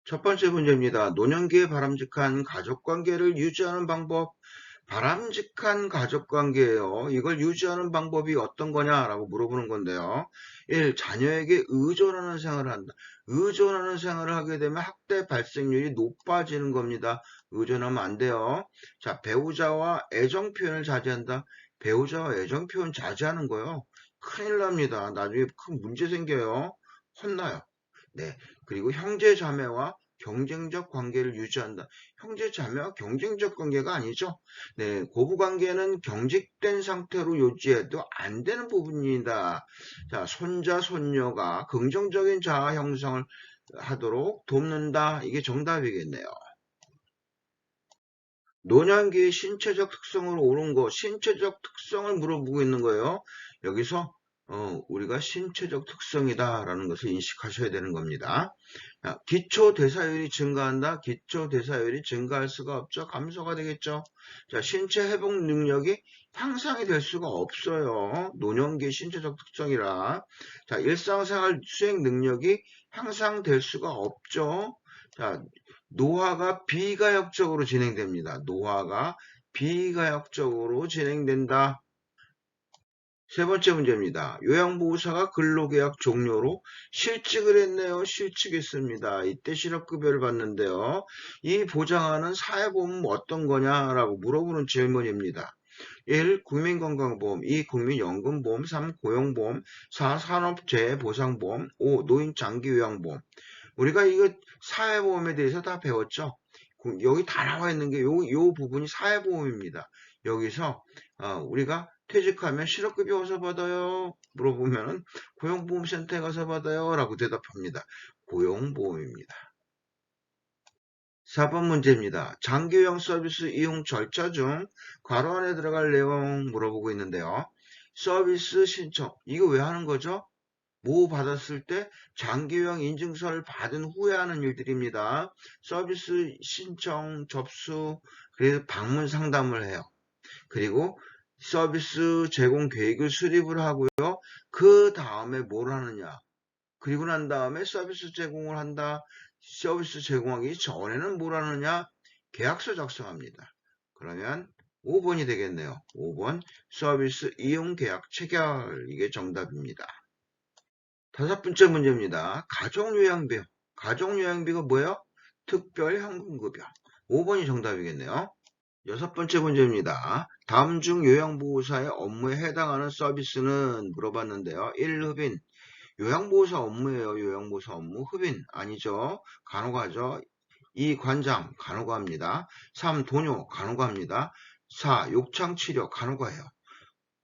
첫 번째 문제입니다. 노년기에 바람직한 가족관계를 유지하는 방법. 바람직한 가족관계예요. 이걸 유지하는 방법이 어떤 거냐라고 물어보는 건데요. 1. 자녀에게 의존하는 생활을 한다. 의존하는 생활을 하게 되면 학대 발생률이 높아지는 겁니다. 의존하면 안 돼요. 자, 배우자와 애정 표현을 자제한다. 배우자와 애정 표현 자제하는 거요. 큰일 납니다. 나중에 큰 문제 생겨요. 혼나요. 네. 그리고 형제 자매와 경쟁적 관계를 유지한다. 형제 자매와 경쟁적 관계가 아니죠. 네, 고부 관계는 경직된 상태로 유지해도 안 되는 부분이다. 자, 손자, 손녀가 긍정적인 자아 형성을 하도록 돕는다. 이게 정답이겠네요. 노년기의 신체적 특성을 옳은 거, 신체적 특성을 물어보고 있는 거예요. 여기서 우리가 신체적 특성이다라는 것을 인식하셔야 되는 겁니다. 자, 기초 대사율이 증가한다. 기초 대사율이 증가할 수가 없죠. 감소가 되겠죠. 자, 신체 회복 능력이 향상이 될 수가 없어요. 노년기의 신체적 특성이라. 자, 일상생활 수행 능력이 향상될 수가 없죠. 자, 노화가 비가역적으로 진행됩니다. 노화가 비가역적으로 진행된다. 세 번째 문제입니다. 요양보호사가 근로계약 종료로 실직을 했네요. 실직했습니다. 이때 실업급여를 받는데요. 이 보장하는 사회보험은 어떤 거냐라고 물어보는 질문입니다. 1. 국민건강보험, 2. 국민연금보험, 3. 고용보험, 4. 산업재해보상보험, 5. 노인장기요양보험. 우리가 이거 사회보험에 대해서 다 배웠죠. 여기 다 나와 있는 게 요 부분이 사회보험입니다. 여기서 우리가 퇴직하면 실업급여 어디서 받아요? 물어보면은 고용보험센터에 가서 받아요 라고 대답합니다. 고용보험입니다. 4번 문제입니다. 장기요양 서비스 이용 절차 중 괄호 안에 들어갈 내용 물어보고 있는데요. 서비스 신청, 이거 왜 하는 거죠? 뭐 받았을 때 장기요양 인증서를 받은 후에 하는 일들입니다. 서비스 신청, 접수, 그래서 방문 상담을 해요. 그리고 서비스 제공 계획을 수립을 하고요. 그 다음에 뭘 하느냐. 그리고 난 다음에 서비스 제공을 한다. 서비스 제공하기 전에는 뭘 하느냐. 계약서 작성합니다. 그러면 5번이 되겠네요. 5번 서비스 이용 계약 체결. 이게 정답입니다. 다섯 번째 문제입니다. 가족요양비. 가족요양비가 뭐예요? 특별현금급여. 5번이 정답이겠네요. 여섯 번째 문제입니다. 다음 중 요양보호사의 업무에 해당하는 서비스는 물어봤는데요. 1. 흡인. 요양보호사 업무예요. 요양보호사 업무. 흡인. 아니죠. 간호가죠. 2. 관장. 간호가입니다. 3. 도뇨. 간호가입니다. 4. 욕창치료. 간호가예요.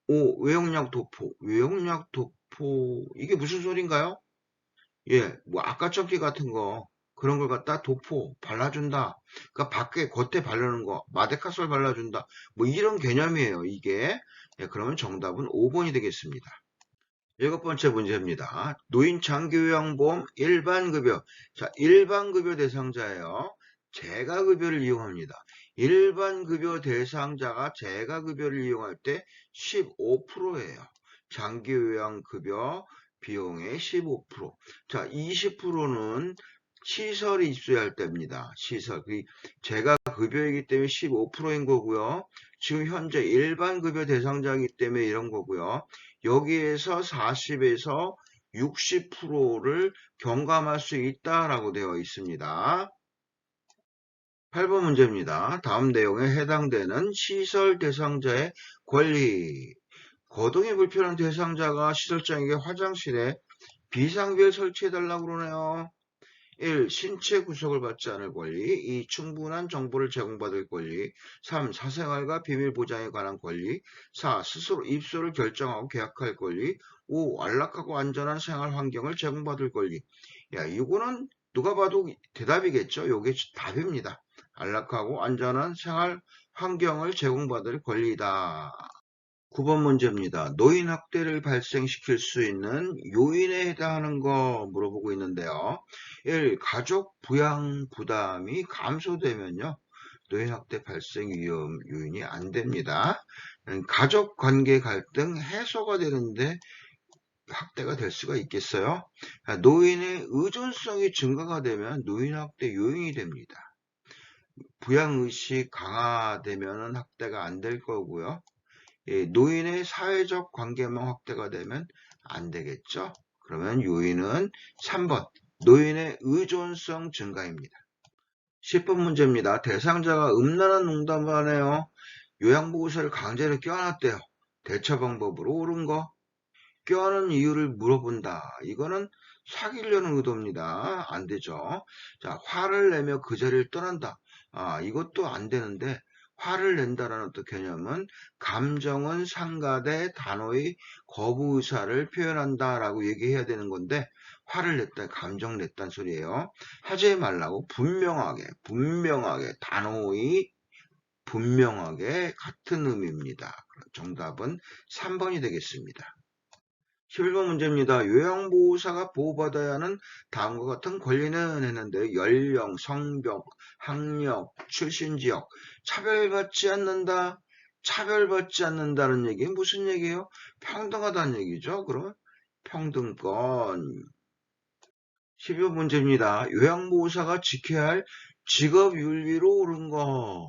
5. 외용약 도포. 외용약 도포. 이게 무슨 소린가요? 예, 뭐 아까처기 같은 거 그런 걸 갖다 도포 발라준다. 그러니까 밖에 겉에 바르는 거 마데카솔 발라준다. 뭐 이런 개념이에요. 이게. 예, 그러면 정답은 5번이 되겠습니다. 일곱 번째 문제입니다. 노인 장기요양보험 일반급여. 자, 일반급여 대상자예요. 재가급여를 이용합니다. 일반급여 대상자가 재가급여를 이용할 때 15%예요. 장기요양급여 비용의 15%. 자, 20%는 시설에 입소할 때입니다. 시설. 재가 급여이기 때문에 15%인 거고요. 지금 현재 일반급여 대상자이기 때문에 이런 거고요. 여기에서 40에서 60%를 경감할 수 있다라고 되어 있습니다. 8번 문제입니다. 다음 내용에 해당되는 시설 대상자의 권리. 거동이 불편한 대상자가 시설장에게 화장실에 비상벨 설치해달라고 그러네요. 1. 신체 구속을 받지 않을 권리. 2. 충분한 정보를 제공받을 권리. 3. 사생활과 비밀 보장에 관한 권리. 4. 스스로 입소를 결정하고 계약할 권리. 5. 안락하고 안전한 생활 환경을 제공받을 권리. 야, 이거는 누가 봐도 대답이겠죠. 요게 답입니다. 안락하고 안전한 생활 환경을 제공받을 권리다. 9번 문제입니다. 노인 학대를 발생시킬 수 있는 요인에 해당하는 거 물어보고 있는데요. 1. 가족 부양 부담이 감소되면요. 노인 학대 발생 위험 요인이 안 됩니다. 가족 관계 갈등 해소가 되는데 확대가 될 수가 있겠어요? 노인의 의존성이 증가가 되면 노인 학대 요인이 됩니다. 부양의식 강화되면 학대가 안 될 거고요. 예, 노인의 사회적 관계망 확대가 되면 안 되겠죠? 그러면 요인은 3번 노인의 의존성 증가입니다. 10번 문제입니다. 대상자가 음란한 농담을 하네요. 요양보호사를 강제로 껴안았대요. 대처 방법으로 옳은 거. 껴안은 이유를 물어본다. 이거는 사귀려는 의도입니다. 안 되죠. 자, 화를 내며 그 자리를 떠난다. 이것도 안 되는데 화를 낸다라는 또 개념은 감정은 상가되 단호히 거부 의사를 표현한다라고 얘기해야 되는 건데 화를 냈다, 감정 냈다는 소리예요. 하지 말라고 분명하게 단호히 분명하게 같은 의미입니다. 정답은 3번이 되겠습니다. 11번 문제입니다. 요양보호사가 보호받아야 하는 다음과 같은 권리는 했는데 연령, 성별, 학력, 출신지역 차별받지 않는다. 차별받지 않는다는 얘기는 무슨 얘기예요? 평등하다는 얘기죠. 그러면 평등권. 12번 문제입니다. 요양보호사가 지켜야 할 직업윤리로 옳은 거.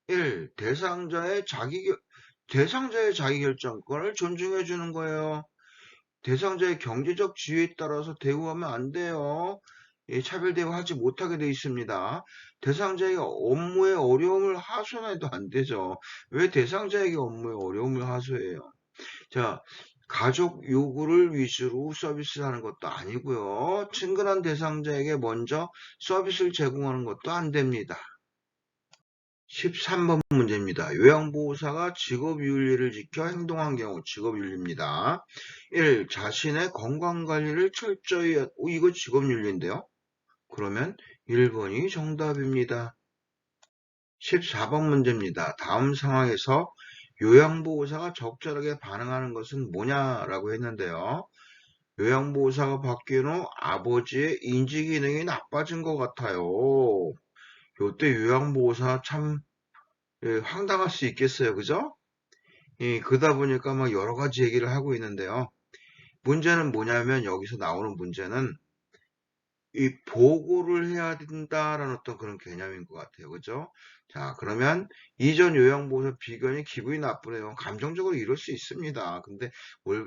1. 대상자의 자기결정권을 존중해 주는 거예요. 대상자의 경제적 지위에 따라서 대우하면 안 돼요. 예, 차별 대우하지 못하게 돼 있습니다. 대상자의 업무에 어려움을 하소해도 안 되죠. 왜 대상자에게 업무에 어려움을 하소해요? 자, 가족 요구를 위주로 서비스를 하는 것도 아니고요. 친근한 대상자에게 먼저 서비스를 제공하는 것도 안 됩니다. 13번 문제입니다. 요양보호사가 직업윤리를 지켜 행동한 경우 직업윤리입니다. 1. 자신의 건강관리를 철저히 이거 직업윤리인데요. 그러면 1번이 정답입니다. 14번 문제입니다. 다음 상황에서 요양보호사가 적절하게 반응하는 것은 뭐냐라고 했는데요. 요양보호사가 바뀐 후 아버지의 인지기능이 나빠진 것 같아요. 요때 요양보호사 참 황당할 수 있겠어요. 그죠? 그러다 보니까 막 여러 가지 얘기를 하고 있는데요. 문제는 뭐냐면 여기서 나오는 문제는 이 보고를 해야 된다라는 어떤 그런 개념인 것 같아요. 그죠? 자, 그러면 이전 요양보호사 비견이 기분이 나쁘네요. 감정적으로 이럴 수 있습니다. 근데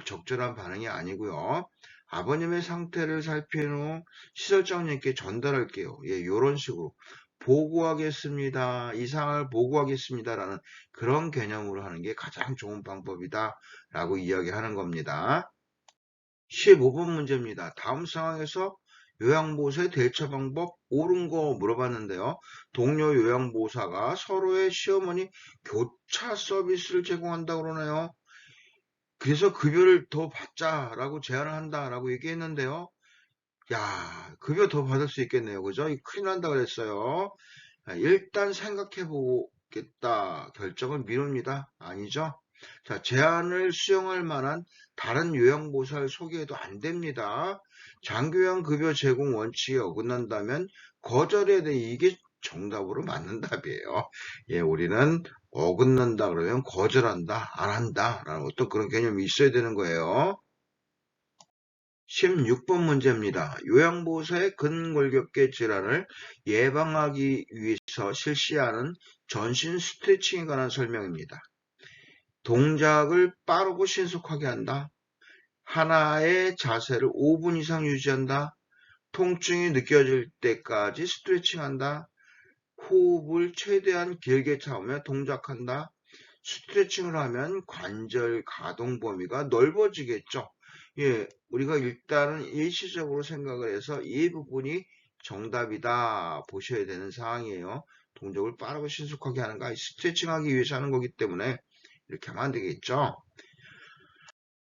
적절한 반응이 아니고요. 아버님의 상태를 살핀 후 시설장님께 전달할게요. 예, 요런 식으로. 보고하겠습니다. 이 상황을 보고하겠습니다라는 그런 개념으로 하는 게 가장 좋은 방법이다라고 이야기하는 겁니다. 15번 문제입니다. 다음 상황에서 요양보호사의 대처 방법 옳은 거 물어봤는데요. 동료 요양보호사가 서로의 시어머니 교차 서비스를 제공한다고 그러네요. 그래서 급여를 더 받자라고 제안을 한다라고 얘기했는데요. 야, 급여 더 받을 수 있겠네요. 그죠? 큰일 난다 그랬어요. 일단 생각해 보겠다. 결정을 미룹니다. 아니죠? 자, 제안을 수용할 만한 다른 요양보호사를 소개해도 안 됩니다. 장교양 급여 제공 원칙에 어긋난다면 거절해야 돼. 이게 정답으로 맞는 답이에요. 예, 우리는 어긋난다 그러면 거절한다, 안 한다 라는 어떤 그런 개념이 있어야 되는 거예요. 16번 문제입니다. 요양보호사의 근골격계 질환을 예방하기 위해서 실시하는 전신 스트레칭에 관한 설명입니다. 동작을 빠르고 신속하게 한다. 하나의 자세를 5분 이상 유지한다. 통증이 느껴질 때까지 스트레칭한다. 호흡을 최대한 길게 참으며 동작한다. 스트레칭을 하면 관절 가동 범위가 넓어지겠죠. 예, 우리가 일단은 일시적으로 생각을 해서 이 부분이 정답이다 보셔야 되는 상황이에요. 동작을 빠르고 신속하게 하는 거, 스트레칭하기 위해서 하는 거기 때문에 이렇게 하면 안 되겠죠.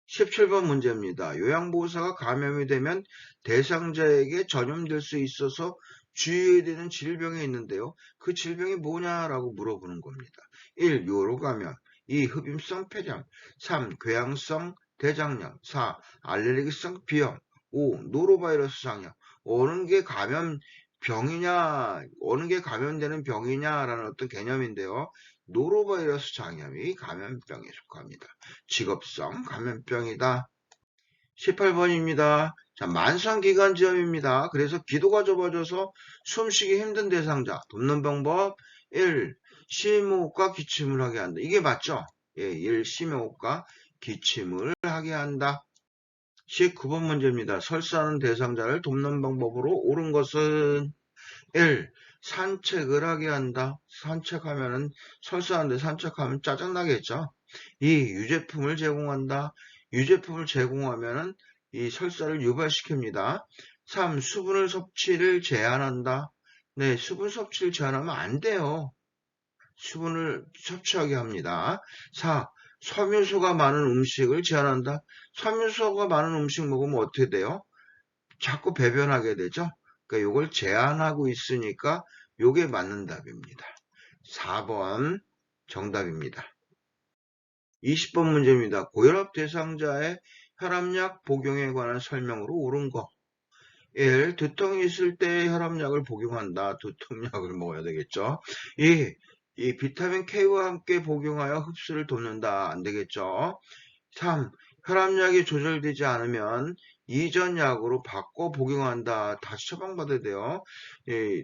17번 문제입니다. 요양보호사가 감염이 되면 대상자에게 전염될 수 있어서 주의해야 되는 질병이 있는데요. 그 질병이 뭐냐라고 물어보는 겁니다. 1. 요로감염 2. 흡입성 폐렴 3. 궤양성 대장염 4. 알레르기성 비염 5. 노로바이러스 장염 어느 게 감염병이냐 어느 게 감염되는 병이냐라는 어떤 개념인데요. 노로바이러스 장염이 감염병에 속합니다. 직업성 감염병이다. 18번입니다. 자, 만성기관지염입니다. 그래서 기도가 좁아져서 숨쉬기 힘든 대상자. 돕는 방법 1. 심호흡과 기침을 하게 한다. 이게 맞죠? 예, 1. 심호흡과 기침을 하게 한다. 19번 문제입니다. 설사하는 대상자를 돕는 방법으로 옳은 것은 1. 산책을 하게 한다. 산책하면은 설사하는데 산책하면 짜증나겠죠. 2. 유제품을 제공한다. 유제품을 제공하면은 이 설사를 유발시킵니다. 3. 수분을 섭취를 제한한다. 네, 수분 섭취를 제한하면 안 돼요. 수분을 섭취하게 합니다. 4. 섬유소가 많은 음식을 제한한다. 섬유소가 많은 음식 먹으면 어떻게 돼요? 자꾸 배변하게 되죠. 그러니까 이걸 제한하고 있으니까 요게 맞는 답입니다. 4번 정답입니다. 20번 문제입니다. 고혈압 대상자의 혈압약 복용에 관한 설명으로 옳은 거. 1. 두통이 있을 때 혈압약을 복용한다. 두통약을 먹어야 되겠죠. 2. 이 비타민 K와 함께 복용하여 흡수를 돕는다. 안 되겠죠. 3. 혈압약이 조절되지 않으면 이전 약으로 바꿔 복용한다. 다시 처방받아야 돼요.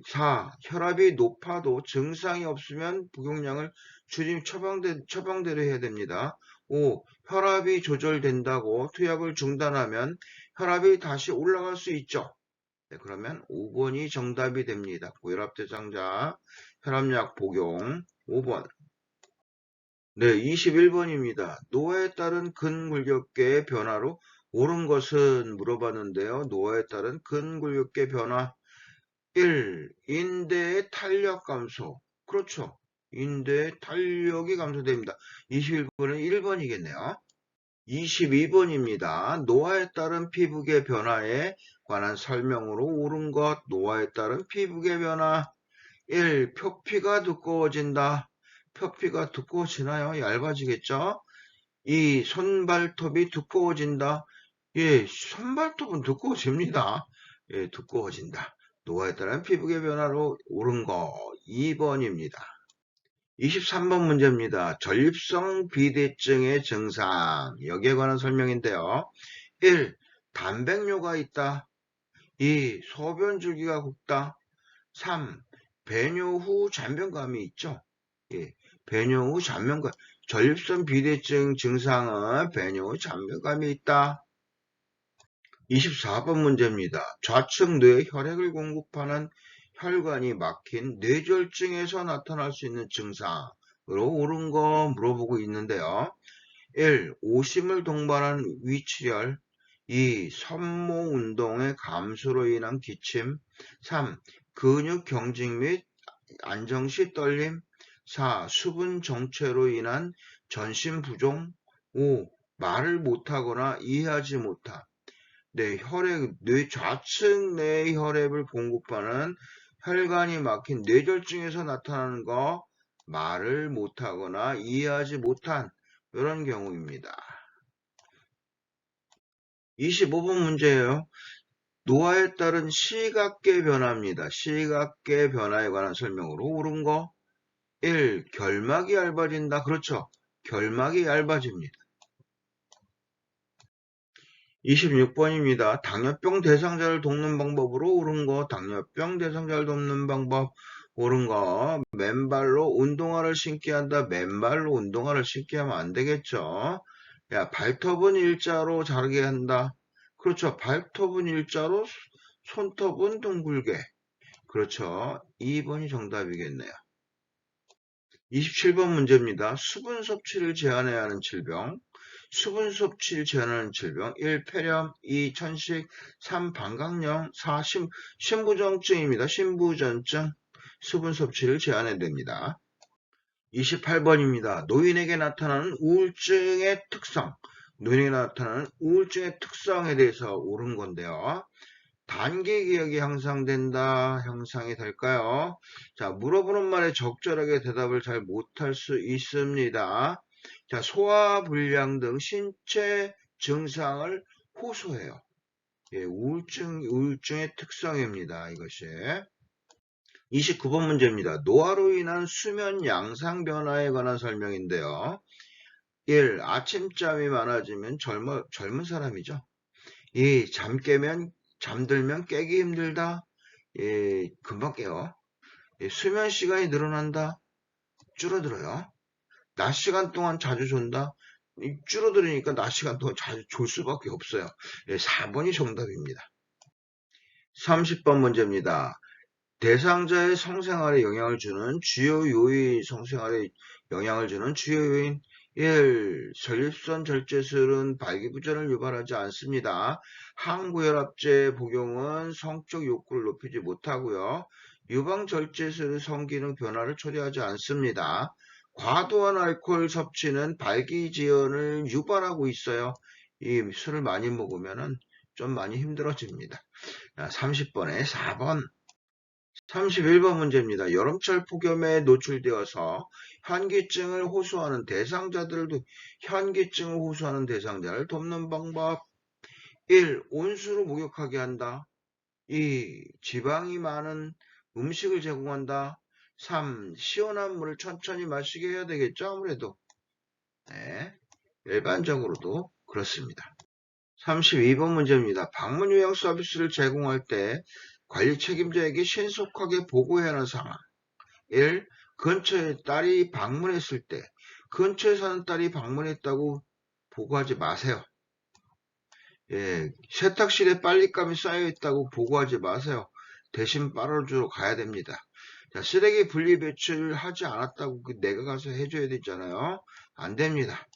4. 혈압이 높아도 증상이 없으면 복용량을 줄임 처방대로 해야 됩니다. 5. 혈압이 조절된다고 투약을 중단하면 혈압이 다시 올라갈 수 있죠. 네, 그러면 5번이 정답이 됩니다. 고혈압 대상자 혈압약 복용 5번. 네, 21번입니다. 노화에 따른 근골격계의 변화로 옳은 것은 물어봤는데요. 노화에 따른 근골격계 변화 1. 인대의 탄력 감소. 그렇죠. 인대의 탄력이 감소됩니다. 21번은 1번이겠네요. 22번입니다. 노화에 따른 피부계 변화에 관한 설명으로 옳은 것. 노화에 따른 피부계 변화 1. 표피가 두꺼워진다. 표피가 두꺼워지나요? 얇아지겠죠? 2. 손발톱이 두꺼워진다. 예, 손발톱은 두꺼워집니다. 예, 두꺼워진다. 노화에 따른 피부계 변화로 옳은 거 2번입니다. 23번 문제입니다. 전립성 비대증의 증상. 여기에 관한 설명인데요. 1. 단백뇨가 있다. 2. 소변 줄기가 굵다. 3. 배뇨 후 잔변감이 있죠. 예, 배뇨 후 잔변감. 전립선 비대증 증상은 배뇨 후 잔변감이 있다. 24번 문제입니다. 좌측 뇌에 혈액을 공급하는 혈관이 막힌 뇌졸중에서 나타날 수 있는 증상으로 옳은 거 물어보고 있는데요. 1. 오심을 동반한 위출혈. 2. 섬모 운동의 감소로 인한 기침. 3. 근육 경직 및 안정시 떨림. 4. 수분 정체로 인한 전신 부종. 5. 말을 못하거나 이해하지 못함. 네, 뇌 좌측 내 혈액을 공급하는 혈관이 막힌 뇌졸중에서 나타나는 거, 말을 못하거나 이해하지 못한 이런 경우입니다. 25번 문제예요. 노화에 따른 시각계 변화입니다. 시각계 변화에 관한 설명으로 옳은 거 1. 결막이 얇아진다. 그렇죠. 결막이 얇아집니다. 26번입니다. 당뇨병 대상자를 돕는 방법으로 옳은 거. 당뇨병 대상자를 돕는 방법 옳은 거. 맨발로 운동화를 신게 한다. 맨발로 운동화를 신게 하면 안 되겠죠. 야, 발톱은 일자로 자르게 한다. 그렇죠. 발톱은 일자로, 손톱은 둥글게. 그렇죠. 2번이 정답이겠네요. 27번 문제입니다. 수분 섭취를 제한해야 하는 질병. 수분 섭취를 제한하는 질병. 1. 폐렴, 2. 천식, 3. 방광염, 4. 신부전증입니다. 신부전증. 수분 섭취를 제한해야 됩니다. 28번입니다. 노인에게 나타나는 우울증의 특성. 노인에게 나타나는 우울증의 특성에 대해서 옳은 건데요. 단기 기억이 향상이 될까요? 자, 물어보는 말에 적절하게 대답을 잘 못할 수 있습니다. 자, 소화불량 등 신체 증상을 호소해요. 예, 우울증의 특성입니다. 이것이. 29번 문제입니다. 노화로 인한 수면 양상 변화에 관한 설명인데요. 1. 아침잠이 많아지면 젊은 사람이죠. 이 잠들면 깨기 힘들다. 예, 금방 깨요. 예, 수면 시간이 늘어난다. 줄어들어요. 낮 시간 동안 자주 존다. 줄어들으니까 낮 시간 동안 자주 졸 수밖에 없어요. 예, 4번이 정답입니다. 30번 문제입니다. 대상자의 성생활에 영향을 주는 주요 요인, 성생활에 영향을 주는 주요 요인 1. 전립선 절제술은 발기부전을 유발하지 않습니다. 항고혈압제 복용은 성적 욕구를 높이지 못하고요. 유방절제술은 성기능 변화를 초래하지 않습니다. 과도한 알코올 섭취는 발기지연을 유발하고 있어요. 이 술을 많이 먹으면 좀 많이 힘들어집니다. 30번에 4번. 31번 문제입니다. 여름철 폭염에 노출되어서 현기증을 호소하는 대상자를 돕는 방법 1. 온수로 목욕하게 한다. 2. 지방이 많은 음식을 제공한다. 3. 시원한 물을 천천히 마시게 해야 되겠죠. 아무래도 네, 일반적으로도 그렇습니다. 32번 문제입니다. 방문 요양 서비스를 제공할 때 관리 책임자에게 신속하게 보고해야 하는 상황. 1. 근처에 딸이 방문했을 때 근처에 사는 딸이 방문했다고 보고하지 마세요. 예, 세탁실에 빨랫감이 쌓여있다고 보고하지 마세요. 대신 빨아주러 가야 됩니다. 자, 쓰레기 분리배출하지 않았다고 내가 가서 해줘야 되잖아요. 안 됩니다.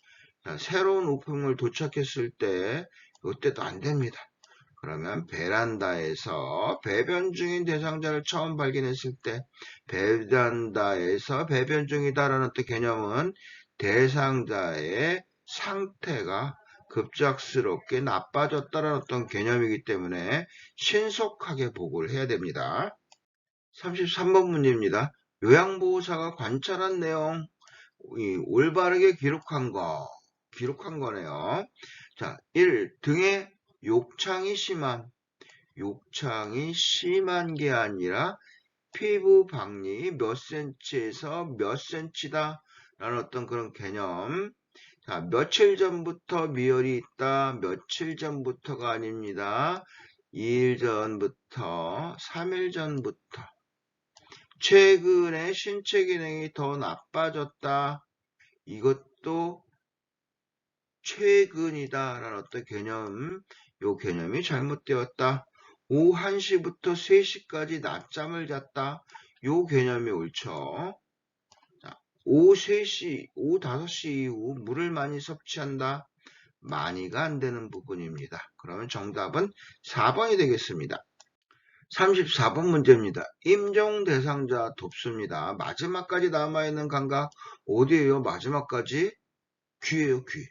자, 새로운 우편물 도착했을 때 이때도 안 됩니다. 그러면 베란다에서 배변 중인 대상자를 처음 발견했을 때 베란다에서 배변 중이다라는 또 개념은 대상자의 상태가 급작스럽게 나빠졌다라는 어떤 개념이기 때문에 신속하게 보고를 해야 됩니다. 33번 문제입니다. 요양보호사가 관찰한 내용 올바르게 기록한 거네요. 자, 1. 등에 욕창이 심한 게 아니라 피부 박리 몇 센치에서 몇 센치다 라는 어떤 그런 개념. 자, 며칠 전부터 미열이 있다. 며칠 전부터가 아닙니다. 2일 전부터, 3일 전부터. 최근에 신체 기능이 더 나빠졌다. 이것도 최근이다라는 어떤 개념, 요 개념이 잘못되었다. 오후 1시부터 3시까지 낮잠을 잤다. 요 개념이 옳죠. 자, 오후 5시 이후 물을 많이 섭취한다. 많이가 안 되는 부분입니다. 그러면 정답은 4번이 되겠습니다. 34번 문제입니다. 임종 대상자 돕습니다. 마지막까지 남아있는 감각 어디에요? 마지막까지 귀에요, 귀.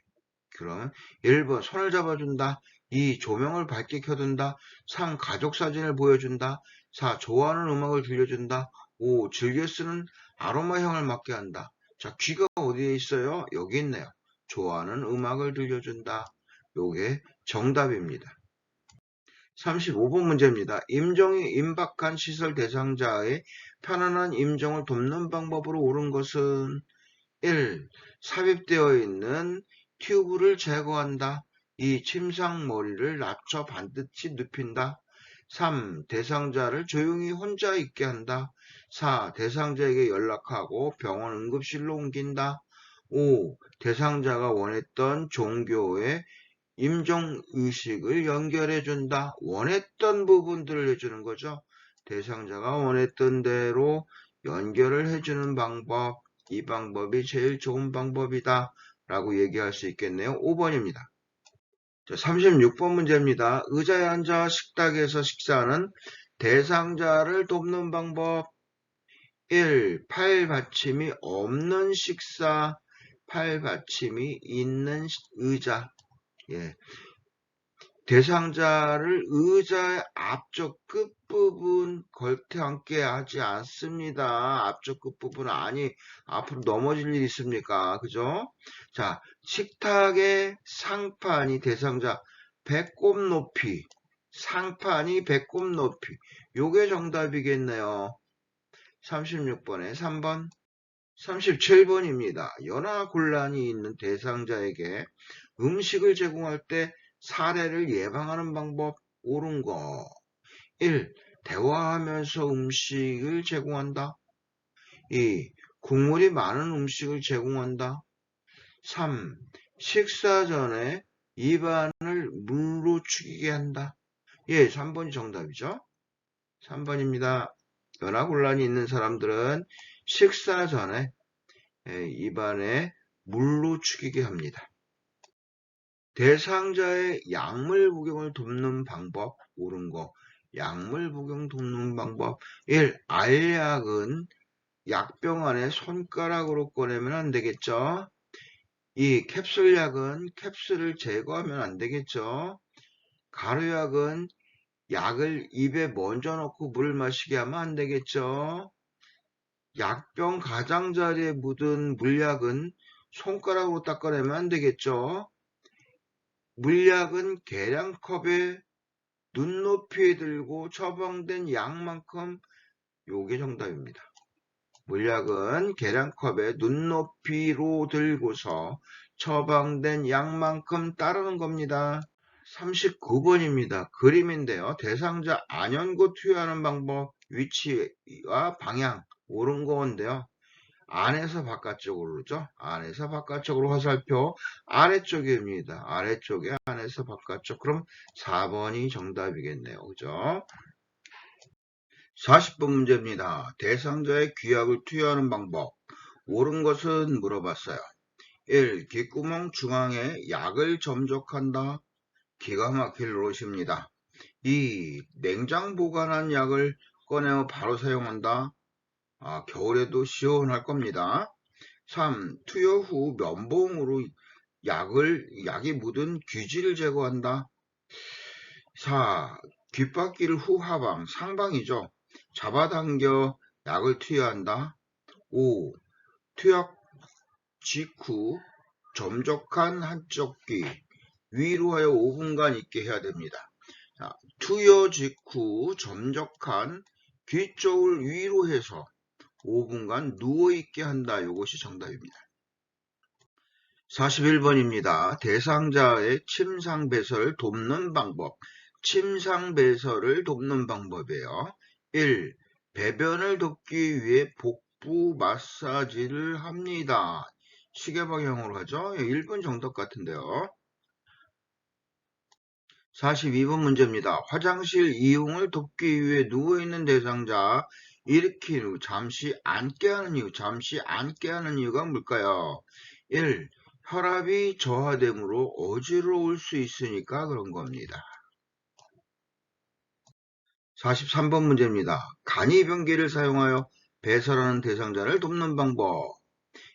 그럼 1번 손을 잡아준다. 2. 조명을 밝게 켜둔다. 3. 가족사진을 보여준다. 4. 좋아하는 음악을 들려준다. 5. 즐겨 쓰는 아로마 향을 맡게 한다. 자, 귀가 어디에 있어요? 여기 있네요. 좋아하는 음악을 들려준다. 요게 정답입니다. 35번 문제입니다. 임종이 임박한 시설 대상자의 편안한 임종을 돕는 방법으로 옳은 것은 1. 삽입되어 있는 튜브를 제거한다. 2. 침상머리를 낮춰 반드시 눕힌다. 3. 대상자를 조용히 혼자 있게 한다. 4. 대상자에게 연락하고 병원 응급실로 옮긴다. 5. 대상자가 원했던 종교의 임종의식을 연결해준다. 원했던 부분들을 해주는 거죠. 대상자가 원했던 대로 연결을 해주는 방법. 이 방법이 제일 좋은 방법이다 라고 얘기할 수 있겠네요. 5번입니다. 자, 36번 문제입니다. 의자에 앉아 식탁에서 식사하는 대상자를 돕는 방법 1. 팔 받침이 없는 식사, 팔 받침이 있는 의자. 예. 대상자를 의자의 앞쪽 끝부분 걸터앉게 하지 않습니다. 앞쪽 끝부분 앞으로 넘어질 일 있습니까? 그죠? 자, 식탁의 상판이 대상자 배꼽 높이, 상판이 배꼽 높이. 요게 정답이겠네요. 36번에 3번. 37번입니다. 연화곤란이 있는 대상자에게 음식을 제공할 때 사례를 예방하는 방법 옳은 거. 1. 대화하면서 음식을 제공한다. 2. 국물이 많은 음식을 제공한다. 3. 식사 전에 입안을 물로 축이게 한다. 예, 3번이 정답이죠. 3번입니다. 연화곤란이 있는 사람들은 식사 전에 입안에 물로 축이게 합니다. 대상자의 약물 복용을 돕는 방법 옳은 거. 약물 복용 돕는 방법 1. 알약은 약병 안에 손가락으로 꺼내면 안 되겠죠. 2. 캡슐약은 캡슐을 제거하면 안 되겠죠. 가루약은 약을 입에 먼저 넣고 물을 마시게 하면 안 되겠죠. 약병 가장자리에 묻은 물약은 손가락으로 닦아내면 안 되겠죠. 물약은 계량컵에 눈높이에 들고 처방된 양만큼, 요게 정답입니다. 물약은 계량컵에 눈높이로 들고서 처방된 양만큼 따르는 겁니다. 39번입니다. 그림인데요. 대상자 안연고 투여하는 방법, 위치와 방향 옳은 건데요. 안에서 바깥쪽으로죠. 안에서 바깥쪽으로 화살표 아래쪽입니다. 아래쪽에 안에서 바깥쪽. 그럼 4번이 정답이겠네요. 그죠? 40번 문제입니다. 대상자의 귀약을 투여하는 방법. 옳은 것은 물어봤어요. 1. 귓구멍 중앙에 약을 점적한다. 기가 막힐 노릇입니다. 2. 냉장 보관한 약을 꺼내어 바로 사용한다. 겨울에도 시원할 겁니다. 3. 투여 후 면봉으로 약이 묻은 귀지를 제거한다. 4. 귓바퀴를 후하방, 상방이죠. 잡아당겨 약을 투여한다. 5. 투약 직후 점적한 한쪽 귀 위로 하여 5분간 있게 해야 됩니다. 자, 투여 직후 점적한 귀 쪽을 위로 해서 5분간 누워있게 한다. 이것이 정답입니다. 41번입니다. 대상자의 침상배설을 돕는 방법. 침상배설을 돕는 방법이에요. 1. 배변을 돕기 위해 복부 마사지를 합니다. 시계 방향으로 하죠. 1번 정답 같은데요. 42번 문제입니다. 화장실 이용을 돕기 위해 누워있는 대상자 일으킨 후 잠시 앉게 하는 이유, 잠시 앉게 하는 이유가 뭘까요? 1. 혈압이 저하되므로 어지러울 수 있으니까 그런 겁니다. 43번 문제입니다. 간이변기를 사용하여 배설하는 대상자를 돕는 방법.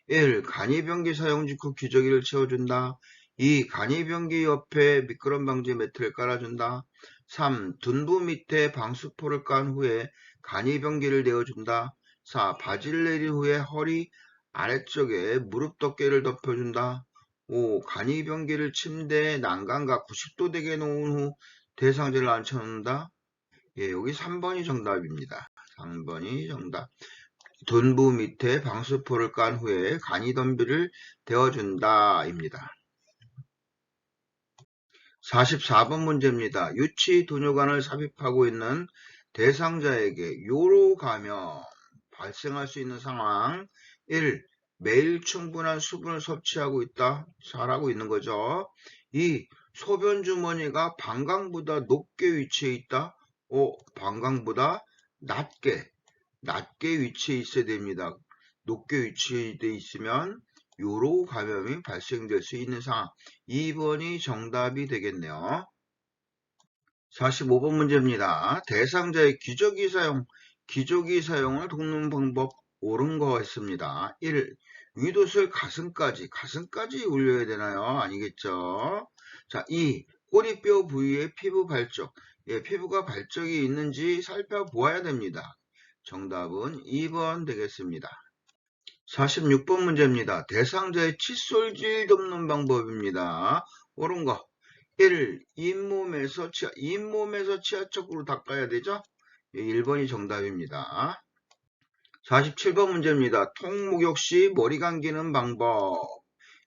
1. 간이변기 사용 직후 기저귀를 채워준다. 2. 간이변기 옆에 미끄럼 방지 매트를 깔아준다. 3. 둔부 밑에 방수포를 깐 후에 간이변기를 내어준다. 4. 바지를 내린 후에 허리 아래쪽에 무릎 덮개를 덮여준다. 5. 간이변기를 침대에 난간과 90도 되게 놓은 후 대상자를 앉혀놓는다. 예, 여기 3번이 정답입니다. 3번이 정답. 둔부 밑에 방수포를 깐 후에 간이덤비를 데워준다 입니다. 44번 문제입니다. 유치 도뇨관을 삽입하고 있는 대상자에게 요로 감염 발생할 수 있는 상황. 1. 매일 충분한 수분을 섭취하고 있다. 잘하고 있는 거죠. 2. 소변 주머니가 방광보다 높게 위치해 있다. 5. 방광보다 낮게 위치해 있어야 됩니다. 높게 위치되어 있으면 요로 감염이 발생될 수 있는 상황. 2번이 정답이 되겠네요. 45번 문제입니다. 대상자의 기저귀 사용을 돕는 방법 옳은 거 했습니다. 1. 윗옷을 가슴까지 올려야 되나요? 아니겠죠? 자, 2. 꼬리뼈 부위에 피부 발적. 예, 피부가 발적이 있는지 살펴보아야 됩니다. 정답은 2번 되겠습니다. 46번 문제입니다. 대상자의 칫솔질 돕는 방법입니다. 옳은 거. 1. 잇몸에서 치아쪽으로 닦아야 되죠? 1번이 정답입니다. 47번 문제입니다. 통목욕 시 머리 감기는 방법.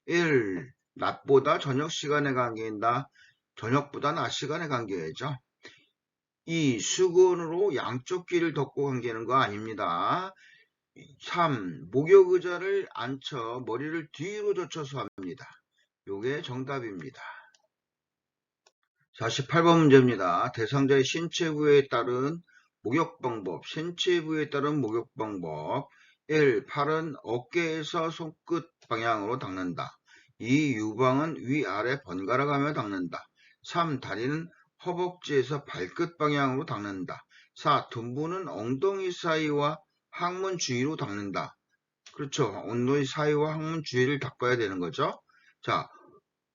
1. 낮보다 저녁 시간에 감긴다. 저녁보다 낮 시간에 감겨야죠. 2. 수건으로 양쪽 귀를 덮고 감기는 거 아닙니다. 3. 목욕 의자를 앉혀 머리를 뒤로 젖혀서 합니다. 요게 정답입니다. 48번 문제입니다. 대상자의 신체 부위에 따른 목욕 방법. 신체 부위에 따른 목욕 방법. 1. 팔은 어깨에서 손끝 방향으로 닦는다. 2. 유방은 위아래 번갈아 가며 닦는다. 3. 다리는 허벅지에서 발끝 방향으로 닦는다. 4. 둔부는 엉덩이 사이와 항문 주위로 닦는다. 그렇죠. 엉덩이 사이와 항문 주위를 닦아야 되는 거죠. 자,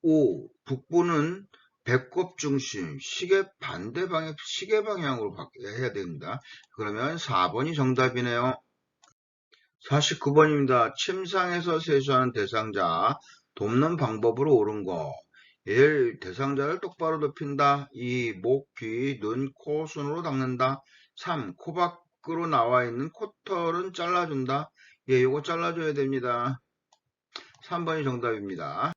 5. 북부는 배꼽 중심, 시계 반대 방향, 시계 방향으로 해야 됩니다. 그러면 4번이 정답이네요. 49번입니다. 침상에서 세수하는 대상자, 돕는 방법으로 옳은 거. 1. 대상자를 똑바로 눕힌다. 2. 목, 귀, 눈, 코, 손으로 닦는다. 3. 코 밖으로 나와 있는 코털은 잘라준다. 예, 요거 잘라줘야 됩니다. 3번이 정답입니다.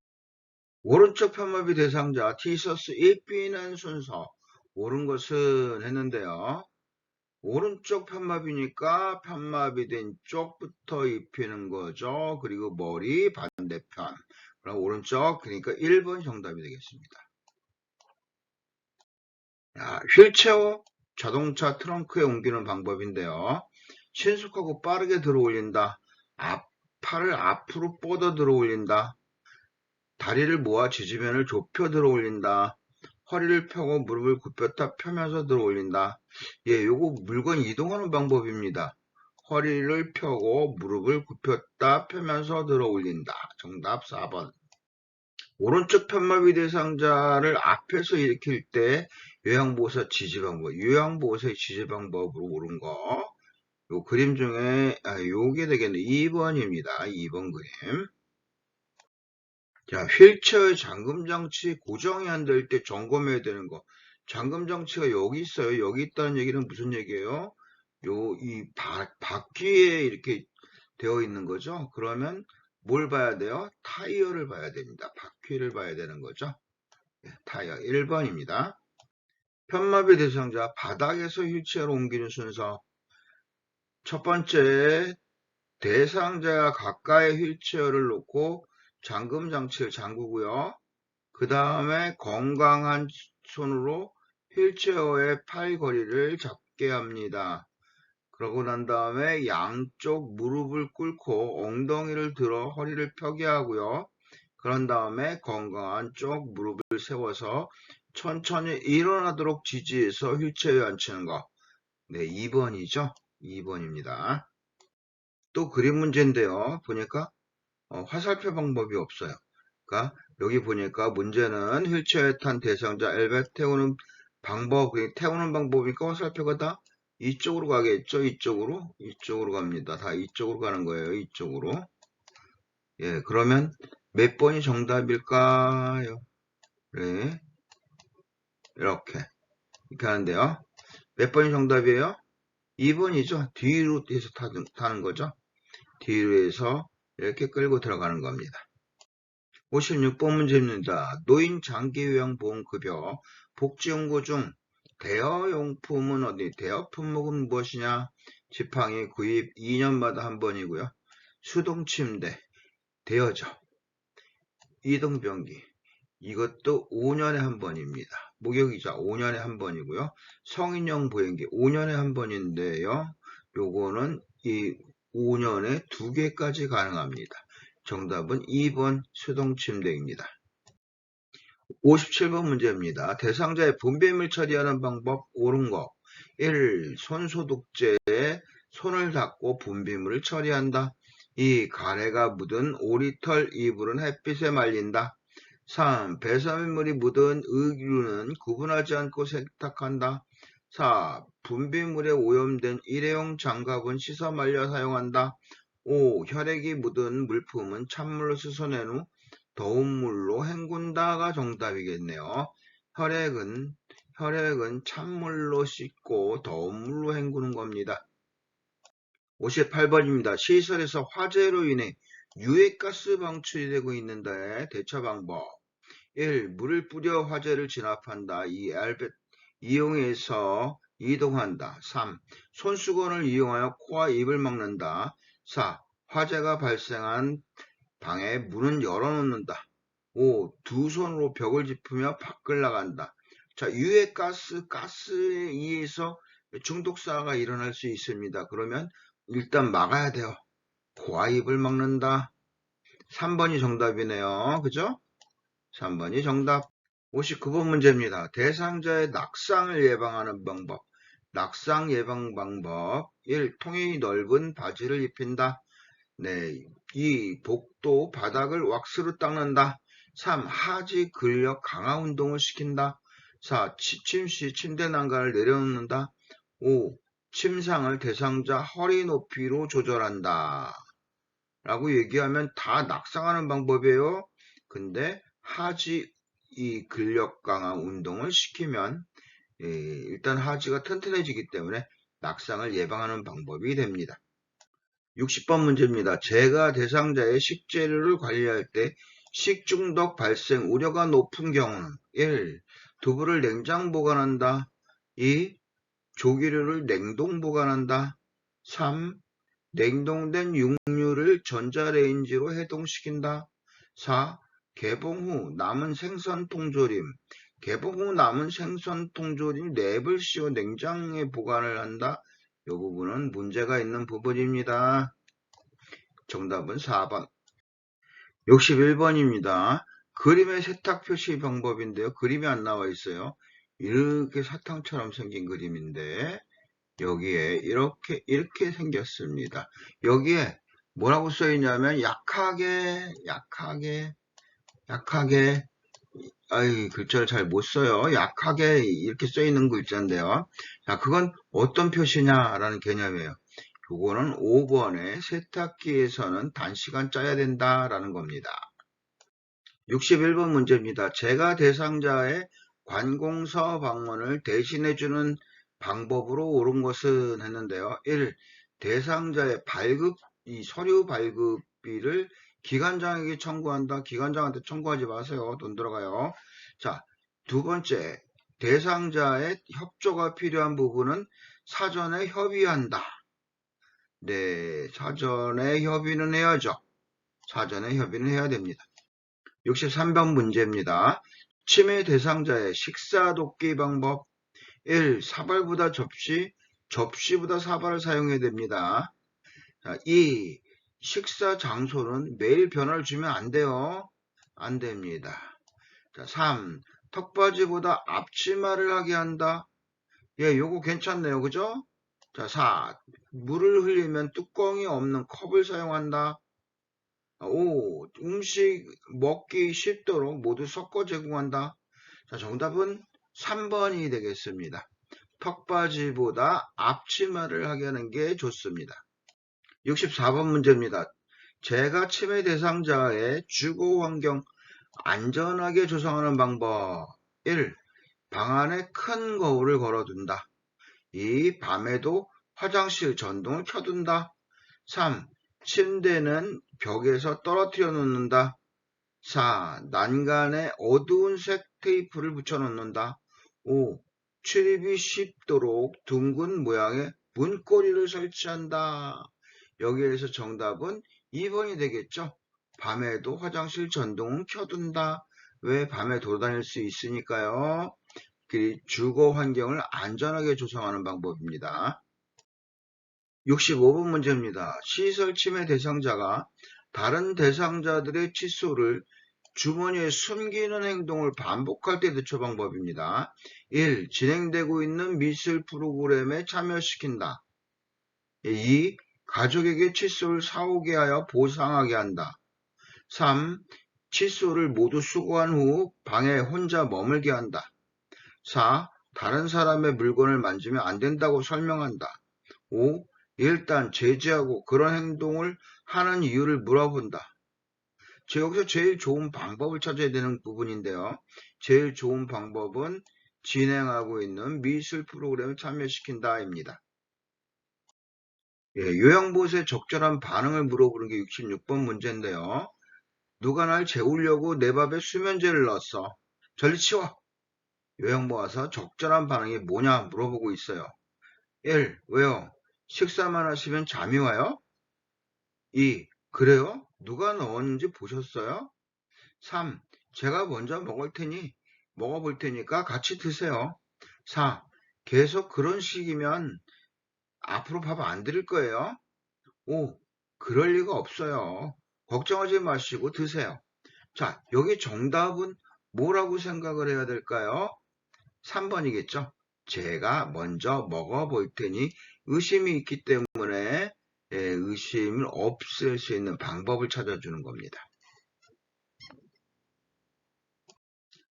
오른쪽 편마비 대상자 티셔츠 입히는 순서 옳은 것은 했는데요. 오른쪽 편마비니까 편마비된 쪽부터 입히는 거죠. 그리고 머리 반대편. 그럼 오른쪽, 그러니까 1번 정답이 되겠습니다. 자, 휠체어 자동차 트렁크에 옮기는 방법인데요. 신속하고 빠르게 들어 올린다. 팔을 앞으로 뻗어 들어 올린다. 다리를 모아 지지면을 좁혀 들어 올린다. 허리를 펴고 무릎을 굽혔다 펴면서 들어 올린다. 예, 요거 물건 이동하는 방법입니다. 허리를 펴고 무릎을 굽혔다 펴면서 들어 올린다. 정답 4번. 오른쪽 편마비 대상자를 앞에서 일으킬 때 요양보호사 지지 방법, 요양보호사의 지지 방법으로 옳은 거. 요 그림 중에 요게 되겠네. 2번입니다. 2번 그림. 자, 휠체어의 잠금장치 고정이 안 될 때 점검해야 되는 거. 잠금장치가 여기 있어요. 여기 있다는 얘기는 무슨 얘기예요? 이 바퀴에 이렇게 되어 있는 거죠. 그러면 뭘 봐야 돼요? 타이어를 봐야 됩니다. 바퀴를 봐야 되는 거죠. 타이어 1번입니다. 편마비 대상자 바닥에서 휠체어로 옮기는 순서. 첫 번째, 대상자가 가까이 휠체어를 놓고 잠금 장치를 잠그고요. 그 다음에 건강한 손으로 휠체어의 팔걸이를 잡게 합니다. 그러고 난 다음에 양쪽 무릎을 꿇고 엉덩이를 들어 허리를 펴게 하고요. 그런 다음에 건강한 쪽 무릎을 세워서 천천히 일어나도록 지지해서 휠체어에 앉히는 거. 네, 2번이죠. 2번입니다. 또 그림 문제인데요. 보니까 화살표 방법이 없어요. 그러니까 여기 보니까 문제는 휠체어에 탄 대상자 엘베 태우는 방법, 태우는 방법이니까 화살표가 다 이쪽으로 가겠죠. 이쪽으로 갑니다. 다 이쪽으로 가는 거예요. 이쪽으로. 예, 그러면 몇 번이 정답일까요? 네, 이렇게 하는데요. 몇 번이 정답이에요? 2번이죠. 뒤로 해서 타는 거죠. 뒤로 해서 이렇게 끌고 들어가는 겁니다. 56번 문제입니다. 노인 장기요양보험급여 복지용구 중 대여용품은 어디? 대여 품목은 무엇이냐? 지팡이 구입 2년마다 한 번이고요. 수동침대 대여죠. 이동변기 이것도 5년에 한 번입니다. 목욕이자 5년에 한 번이고요. 성인용 보행기 5년에 한 번인데요. 요거는 이 5년에 2개까지 가능합니다. 정답은 2번 수동침대입니다. 57번 문제입니다. 대상자의 분비물 처리하는 방법 옳은 거. 1. 손소독제에 손을 닦고 분비물을 처리한다. 2. 가래가 묻은 오리털 이불은 햇빛에 말린다. 3. 배설물이 묻은 의류는 구분하지 않고 세탁한다. 4. 분비물에 오염된 일회용 장갑은 씻어 말려 사용한다. 5. 혈액이 묻은 물품은 찬물로 씻어낸 후 더운 물로 헹군다가 정답이겠네요. 혈액은 찬물로 씻고 더운 물로 헹구는 겁니다. 58번입니다. 시설에서 화재로 인해 유해가스 방출이 되고 있는데 대처 방법. 1. 물을 뿌려 화재를 진압한다. 2. 에어벳 이용해서 이동한다. 3. 손수건을 이용하여 코와 입을 막는다. 4. 화재가 발생한 방에 문은 열어놓는다. 5. 두 손으로 벽을 짚으며 밖을 나간다. 자, 가스에 의해서 중독사가 일어날 수 있습니다. 그러면 일단 막아야 돼요. 코와 입을 막는다. 3번이 정답이네요. 그죠? 3번이 정답. 59번 문제입니다. 대상자의 낙상을 예방하는 방법. 낙상 예방 방법. 1. 통이 넓은 바지를 입힌다. 네. 2. 복도 바닥을 왁스로 닦는다. 3. 하지 근력 강화 운동을 시킨다. 4. 취침 시 침대 난간을 내려놓는다. 5. 침상을 대상자 허리 높이로 조절한다. 라고 얘기하면 다 낙상하는 방법이에요. 근데 하지 이 근력 강화 운동을 시키면 일단 하지가 튼튼해지기 때문에 낙상을 예방하는 방법이 됩니다. 60번 문제입니다. 제가 대상자의 식재료를 관리할 때 식중독 발생 우려가 높은 경우는 1. 두부를 냉장 보관한다. 2. 조기류를 냉동 보관한다. 3. 냉동된 육류를 전자레인지로 해동시킨다. 4. 개봉 후 남은 생선 통조림. 개봉 후 남은 생선 통조림 랩을 씌워 냉장에 보관을 한다. 이 부분은 문제가 있는 부분입니다. 정답은 4번. 61번입니다. 그림의 세탁 표시 방법인데요. 그림이 안 나와 있어요. 이렇게 사탕처럼 생긴 그림인데 여기에 이렇게 생겼습니다. 여기에 뭐라고 써 있냐면 약하게 아이 글자를 잘 못 써요. 약하게 이렇게 써 있는 글자인데요. 자, 그건 어떤 표시냐라는 개념이에요. 요거는 5번에 세탁기에서는 단시간 짜야 된다라는 겁니다. 61번 문제입니다. 제가 대상자의 관공서 방문을 대신해주는 방법으로 옳은 것은 했는데요. 1. 대상자의 이 서류 발급비를 기관장에게 청구한다. 기관장한테 청구하지 마세요. 돈 들어가요. 자, 두 번째, 대상자의 협조가 필요한 부분은 사전에 협의한다. 네, 사전에 협의는 해야죠. 사전에 협의는 해야 됩니다. 63번 문제입니다. 치매 대상자의 식사 돕기 방법. 1. 사발보다 접시, 접시보다 사발을 사용해야 됩니다. 2. 식사 장소는 매일 변화를 주면 안 돼요. 안 됩니다. 3. 턱받이보다 앞치마를 하게 한다. 예, 요거 괜찮네요. 그죠? 4. 물을 흘리면 뚜껑이 없는 컵을 사용한다. 5. 음식 먹기 쉽도록 모두 섞어 제공한다. 자, 정답은 3번이 되겠습니다. 턱받이보다 앞치마를 하게 하는 게 좋습니다. 64번 문제입니다. 제가 치매 대상자의 주거 환경 안전하게 조성하는 방법. 1. 방 안에 큰 거울을 걸어둔다. 2. 밤에도 화장실 전등을 켜둔다. 3. 침대는 벽에서 떨어뜨려 놓는다. 4. 난간에 어두운 색 테이프를 붙여 놓는다. 5. 출입이 쉽도록 둥근 모양의 문고리를 설치한다. 여기에서 정답은 2번이 되겠죠. 밤에도 화장실 전등은 켜둔다. 왜? 밤에 돌아다닐 수 있으니까요. 주거 환경을 안전하게 조성하는 방법입니다. 65번 문제입니다. 시설 침해 대상자가 다른 대상자들의 칫솔을 주머니에 숨기는 행동을 반복할 때 대처 방법입니다. 1. 진행되고 있는 미술 프로그램에 참여시킨다. 2. 가족에게 칫솔을 사오게 하여 보상하게 한다. 3. 칫솔을 모두 수거한 후 방에 혼자 머물게 한다. 4. 다른 사람의 물건을 만지면 안 된다고 설명한다. 5. 일단 제지하고 그런 행동을 하는 이유를 물어본다. 여기서 제일 좋은 방법을 찾아야 되는 부분인데요. 제일 좋은 방법은 진행하고 있는 미술 프로그램에 참여시킨다입니다. 요양보호소의 적절한 반응을 물어보는 게 66번 문제인데요. 누가 날 재우려고 내 밥에 수면제를 넣었어. 저리 치워. 요약 모아서 적절한 반응이 뭐냐 물어보고 있어요. 1. 왜요? 식사만 하시면 잠이 와요? 2. 그래요? 누가 넣었는지 보셨어요? 3. 제가 먼저 먹어볼 테니까 같이 드세요. 4. 계속 그런 식이면 앞으로 밥 안 드릴 거예요. 5. 그럴 리가 없어요. 걱정하지 마시고 드세요. 자, 여기 정답은 뭐라고 생각을 해야 될까요? 3번이겠죠? 제가 먼저 먹어볼 테니 의심이 있기 때문에 의심을 없앨 수 있는 방법을 찾아주는 겁니다.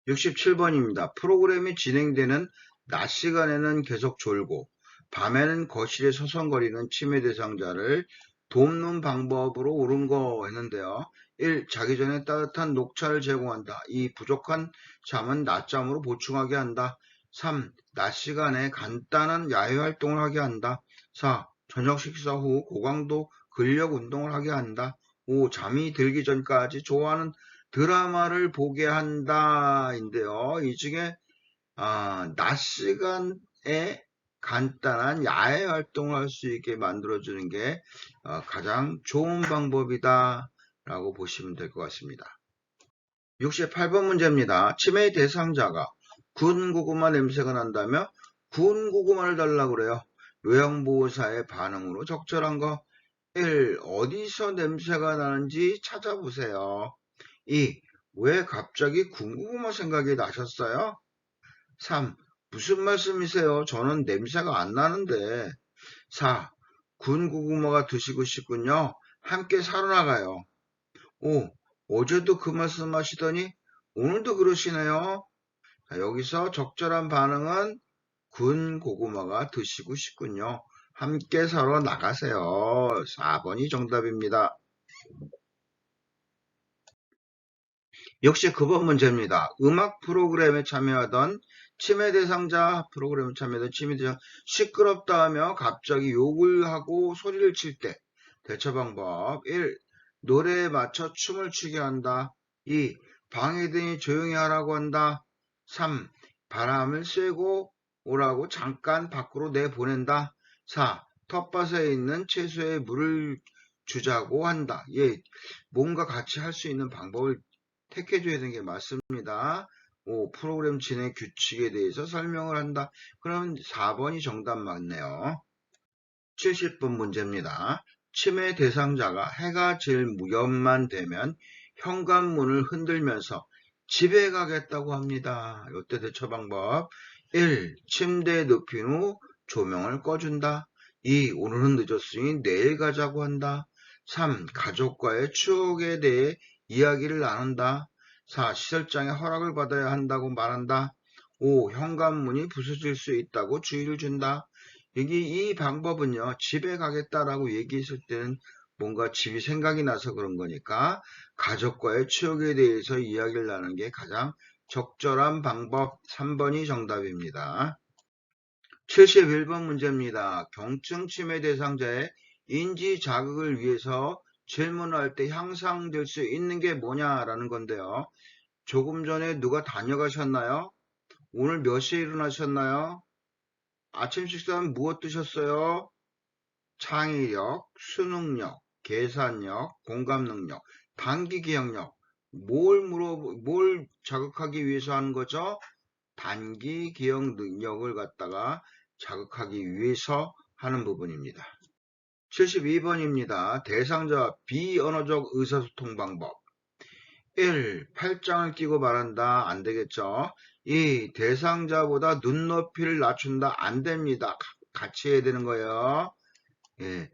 67번입니다. 프로그램이 진행되는 낮 시간에는 계속 졸고 밤에는 거실에 서성거리는 치매 대상자를 돕는 방법으로 옳은 거 했는데요. 1. 자기 전에 따뜻한 녹차를 제공한다. 2. 부족한 잠은 낮잠으로 보충하게 한다. 3. 낮 시간에 간단한 야외 활동을 하게 한다. 4. 저녁 식사 후 고강도 근력 운동을 하게 한다. 5. 잠이 들기 전까지 좋아하는 드라마를 보게 한다인데요. 이 중에 낮 시간에 간단한 야외 활동을 할 수 있게 만들어주는 게 가장 좋은 방법이다 라고 보시면 될 것 같습니다. 68번 문제입니다. 치매 대상자가 군 고구마 냄새가 난다며 군 고구마를 달라고 그래요. 요양보호사의 반응으로 적절한 거 1. 어디서 냄새가 나는지 찾아보세요. 2. 왜 갑자기 군고구마 생각이 나셨어요? 3. 무슨 말씀이세요? 저는 냄새가 안 나는데. 4. 군고구마가 드시고 싶군요. 함께 사러 나가요. 5. 어제도 그 말씀 하시더니 오늘도 그러시네요. 자, 여기서 적절한 반응은 군고구마가 드시고 싶군요. 함께 사러 나가세요. 4번이 정답입니다. 역시 9번 문제입니다. 음악 프로그램에 참여하던 치매 대상자 프로그램에 참여하던 치매 대상자 시끄럽다 하며 갑자기 욕을 하고 소리를 칠 때 대처 방법 1. 노래에 맞춰 춤을 추게 한다. 2. 방해등이 조용히 하라고 한다. 3. 바람을 쐬고 오라고 잠깐 밖으로 내보낸다. 4. 텃밭에 있는 채소에 물을 주자고 한다. 예, 뭔가 같이 할 수 있는 방법을 택해줘야 되는 게 맞습니다. 5. 프로그램 진행 규칙에 대해서 설명을 한다. 그럼 4번이 정답 맞네요. 70번 문제입니다. 치매 대상자가 해가 질 무렵만 되면 현관문을 흔들면서 집에 가겠다고 합니다. 이때 대처 방법 1. 침대에 눕힌 후 조명을 꺼준다. 2. 오늘은 늦었으니 내일 가자고 한다. 3. 가족과의 추억에 대해 이야기를 나눈다. 4. 시설장의 허락을 받아야 한다고 말한다. 5. 현관문이 부서질 수 있다고 주의를 준다. 여기 이 방법은요, 집에 가겠다라고 얘기했을 때는 뭔가 집이 생각이 나서 그런 거니까 가족과의 추억에 대해서 이야기를 나누는 게 가장 적절한 방법 3번이 정답입니다. 71번 문제입니다. 경증 치매 대상자의 인지 자극을 위해서 질문할 때 향상될 수 있는 게 뭐냐라는 건데요. 조금 전에 누가 다녀가셨나요? 오늘 몇 시에 일어나셨나요? 아침 식사는 무엇 드셨어요? 창의력, 수능력, 계산력, 공감능력, 단기 기억력. 뭘 자극하기 위해서 하는 거죠? 단기 기억 능력을 갖다가 자극하기 위해서 하는 부분입니다. 72번입니다. 대상자 비언어적 의사소통 방법. 1. 팔짱을 끼고 말한다. 안 되겠죠. 2. 대상자보다 눈높이를 낮춘다. 안 됩니다. 같이 해야 되는 거예요. 예.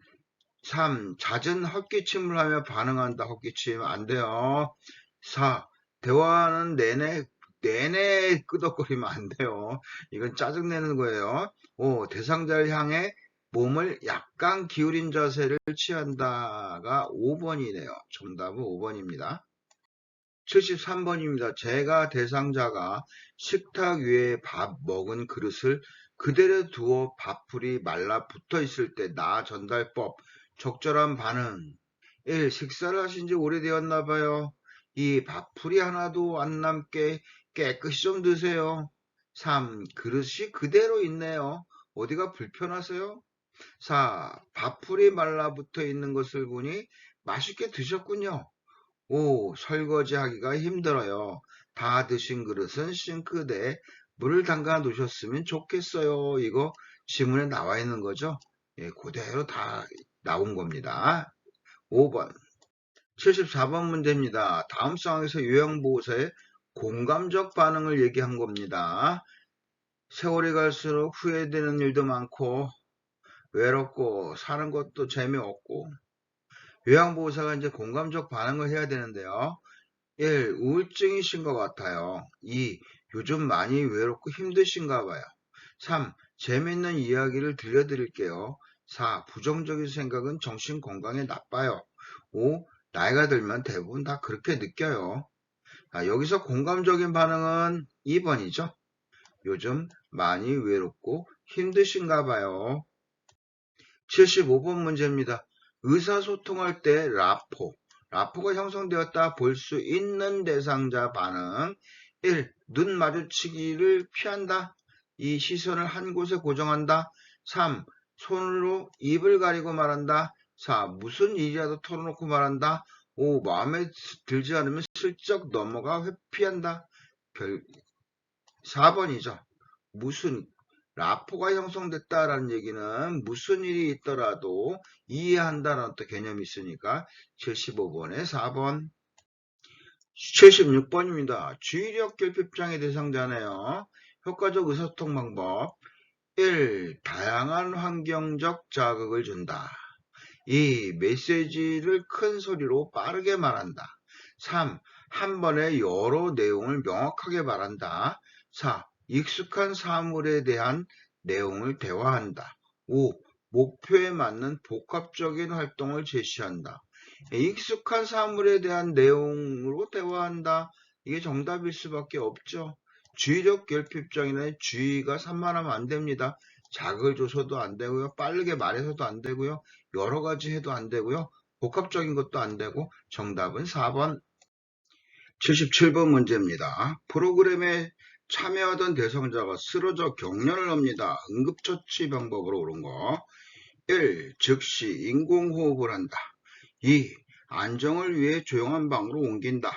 3. 잦은 헛기침을 하며 반응한다. 헛기침 안 돼요. 4. 대화하는 내내 끄덕거리면 안 돼요. 이건 짜증내는 거예요. 5. 대상자를 향해 몸을 약간 기울인 자세를 취한다가 5번이네요. 정답은 5번입니다. 73번입니다. 제가 대상자가 식탁 위에 밥 먹은 그릇을 그대로 두어 밥풀이 말라 붙어 있을 때 나 전달법 적절한 반응 1. 식사를 하신 지 오래되었나 봐요. 2. 밥풀이 하나도 안 남게 깨끗이 좀 드세요. 3. 그릇이 그대로 있네요. 어디가 불편하세요? 4. 밥풀이 말라붙어 있는 것을 보니 맛있게 드셨군요. 5. 설거지하기가 힘들어요. 다 드신 그릇은 싱크대에 물을 담가 놓으셨으면 좋겠어요. 이거 지문에 나와 있는 거죠? 예, 그대로 다 나온 겁니다. 5번. 74번 문제입니다. 다음 상황에서 요양보호사의 공감적 반응을 얘기한 겁니다. 세월이 갈수록 후회되는 일도 많고 외롭고 사는 것도 재미없고 요양보호사가 이제 공감적 반응을 해야 되는데요. 1. 우울증이신 것 같아요. 2. 요즘 많이 외롭고 힘드신가 봐요. 3. 재밌는 이야기를 들려드릴게요. 4. 부정적인 생각은 정신 건강에 나빠요. 5. 나이가 들면 대부분 다 그렇게 느껴요. 여기서 공감적인 반응은 2번이죠. 요즘 많이 외롭고 힘드신가 봐요. 75번 문제입니다. 의사소통할 때 라포가 형성되었다 볼 수 있는 대상자 반응. 1. 눈 마주치기를 피한다. 2. 시선을 한 곳에 고정한다. 3. 손으로 입을 가리고 말한다. 4. 무슨 일이라도 털어놓고 말한다. 5. 마음에 들지 않으면 슬쩍 넘어가 회피한다. 4번이죠. 무슨 라포가 형성됐다라는 얘기는 무슨 일이 있더라도 이해한다는 어떤 개념이 있으니까 75번에 4번. 76번입니다. 주의력 결핍장애 대상자네요. 효과적 의사소통 방법. 1. 다양한 환경적 자극을 준다. 2. 메시지를 큰 소리로 빠르게 말한다. 3. 한 번에 여러 내용을 명확하게 말한다. 4. 익숙한 사물에 대한 내용을 대화한다. 5. 목표에 맞는 복합적인 활동을 제시한다. 익숙한 사물에 대한 내용으로 대화한다. 이게 정답일 수밖에 없죠. 주의력 결핍장애는 주의가 산만하면 안 됩니다. 자극을 줘서도 안 되고요. 빠르게 말해서도 안 되고요. 여러 가지 해도 안 되고요. 복합적인 것도 안 되고 정답은 4번. 77번 문제입니다. 프로그램에 참여하던 대상자가 쓰러져 경련을 합니다. 응급처치 방법으로 옳은 거. 1. 즉시 인공호흡을 한다. 2. 안정을 위해 조용한 방으로 옮긴다.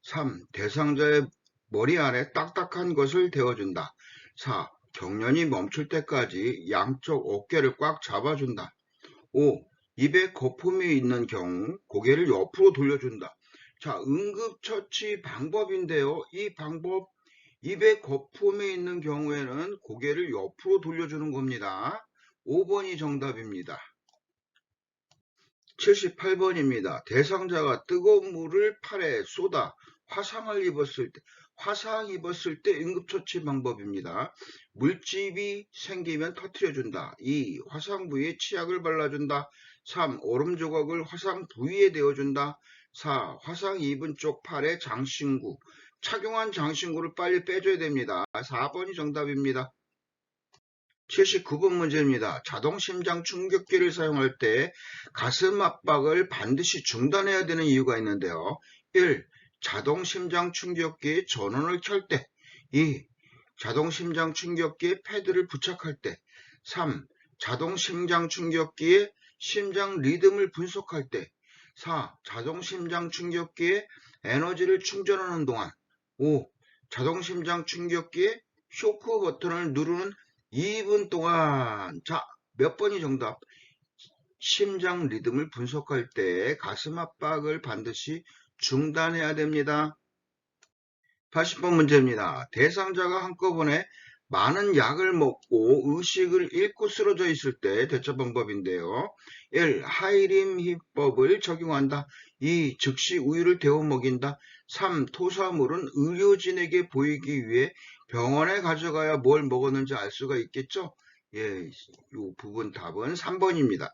3. 대상자의 머리 아래 딱딱한 것을 대어준다. 4. 경련이 멈출 때까지 양쪽 어깨를 꽉 잡아준다. 5. 입에 거품이 있는 경우 고개를 옆으로 돌려준다. 자, 응급처치 방법인데요. 이 방법, 입에 거품이 있는 경우에는 고개를 옆으로 돌려주는 겁니다. 5번이 정답입니다. 78번입니다. 대상자가 뜨거운 물을 팔에 쏟아 화상 입었을 때 응급처치 방법입니다. 물집이 생기면 터뜨려준다. 2. 화상 부위에 치약을 발라준다. 3. 얼음 조각을 화상 부위에 대어준다. 4. 화상 입은 쪽 팔에 장신구. 착용한 장신구를 빨리 빼줘야 됩니다. 4번이 정답입니다. 79번 문제입니다. 자동 심장 충격기를 사용할 때 가슴 압박을 반드시 중단해야 되는 이유가 있는데요. 1. 자동 심장 충격기의 전원을 켤 때. 2. 자동 심장 충격기에 패드를 부착할 때. 3. 자동 심장 충격기에 심장 리듬을 분석할 때. 4. 자동 심장 충격기에 에너지를 충전하는 동안. 5. 자동 심장 충격기에 쇼크 버튼을 누르는 2분 동안. 자, 몇 번이 정답? 심장 리듬을 분석할 때 가슴 압박을 반드시 중단해야 됩니다. 80번 문제입니다. 대상자가 한꺼번에 많은 약을 먹고 의식을 잃고 쓰러져 있을 때 대처 방법인데요. 1. 하이림 히법을 적용한다. 2. 즉시 우유를 데워 먹인다. 3. 토사물은 의료진에게 보이기 위해 병원에 가져가야 뭘 먹었는지 알 수가 있겠죠? 예, 이 부분 답은 3번입니다.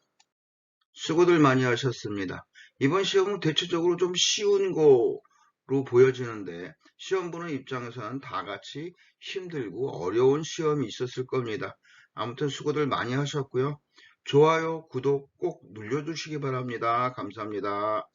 수고들 많이 하셨습니다. 이번 시험은 대체적으로 좀 쉬운 거로 보여지는데 시험 보는 입장에서는 다 같이 힘들고 어려운 시험이 있었을 겁니다. 아무튼 수고들 많이 하셨고요. 좋아요, 구독 꼭 눌러주시기 바랍니다. 감사합니다.